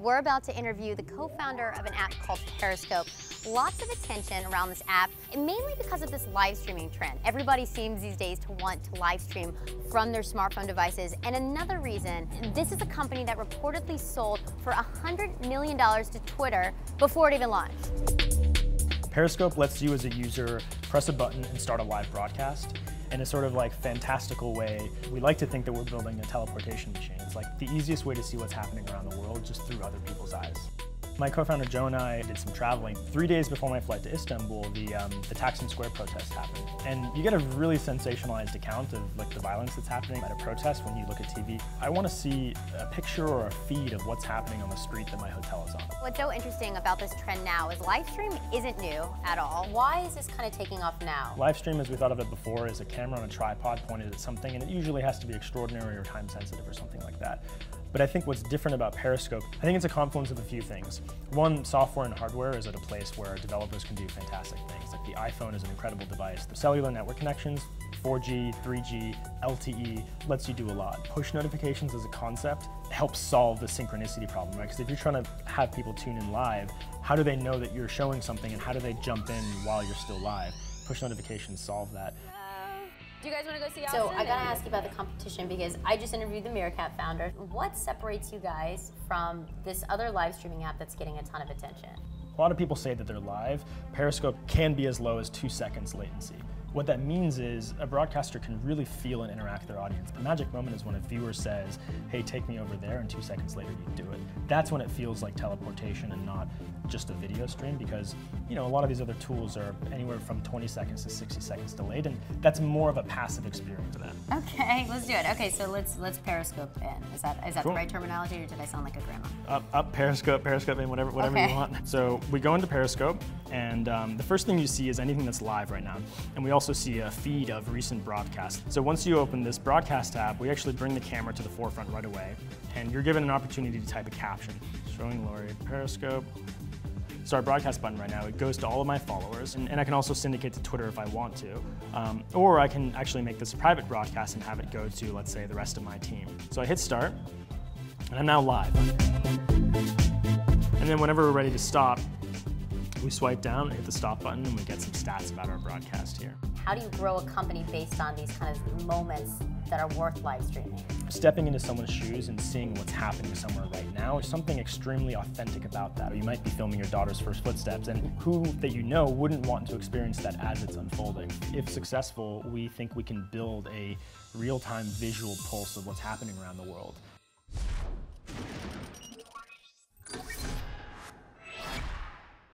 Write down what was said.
We're about to interview the co-founder of an app called Periscope. Lots of attention around this app, and mainly because of this live streaming trend. Everybody seems these days to want to live stream from their smartphone devices. And another reason, this is a company that reportedly sold for $100 million to Twitter before it even launched. Periscope lets you as a user press a button and start a live broadcast. In a sort of like fantastical way, we like to think that we're building a teleportation machine. It's like the easiest way to see what's happening around the world just through other people's eyes. My co-founder Joe and I did some traveling. 3 days before my flight to Istanbul, the Taksim Square protest happened. And you get a really sensationalized account of like the violence that's happening at a protest when you look at TV. I want to see a picture or a feed of what's happening on the street that my hotel is on. What's so interesting about this trend now is live stream isn't new at all. Why is this kind of taking off now? Live stream, as we thought of it before, is a camera on a tripod pointed at something, and it usually has to be extraordinary or time sensitive or something like that. But I think what's different about Periscope, I think it's a confluence of a few things. One, software and hardware is at a place where developers can do fantastic things. Like the iPhone is an incredible device. The cellular network connections, 4G, 3G, LTE, lets you do a lot. Push notifications as a concept helps solve the synchronicity problem, right? Because if you're trying to have people tune in live, how do they know that you're showing something and how do they jump in while you're still live? Push notifications solve that. Do you guys want to go see Austin? So I gotta ask you about the competition because I just interviewed the Meerkat founder. What separates you guys from this other live streaming app that's getting a ton of attention? A lot of people say that they're live. Periscope can be as low as 2 seconds latency. What that means is a broadcaster can really feel and interact with their audience. The magic moment is when a viewer says, hey, take me over there, and 2 seconds later you do it. That's when it feels like teleportation and not just a video stream, because a lot of these other tools are anywhere from 20 seconds to 60 seconds delayed, and that's more of a passive experience to them. Okay, let's do it. Okay, so let's Periscope in. Is that cool. The right terminology, or did I sound like a grandma? Up, Periscope in, whatever okay. You want. So we go into Periscope, and the first thing you see is anything that's live right now, and we also see a feed of recent broadcasts. So once you open this broadcast tab, we actually bring the camera to the forefront right away, and you're given an opportunity to type a caption. Showing Lori, Periscope. So our broadcast button right now, it goes to all of my followers, and I can also syndicate to Twitter if I want to. Or I can actually make this a private broadcast and have it go to, let's say, the rest of my team. So I hit start, and I'm now live. And then whenever we're ready to stop, we swipe down and hit the stop button, and we get some stats about our broadcast here. How do you grow a company based on these kind of moments that are worth live streaming? Stepping into someone's shoes and seeing what's happening somewhere right now is something extremely authentic about that. You might be filming your daughter's first footsteps, and who that you know wouldn't want to experience that as it's unfolding. If successful, we think we can build a real-time visual pulse of what's happening around the world.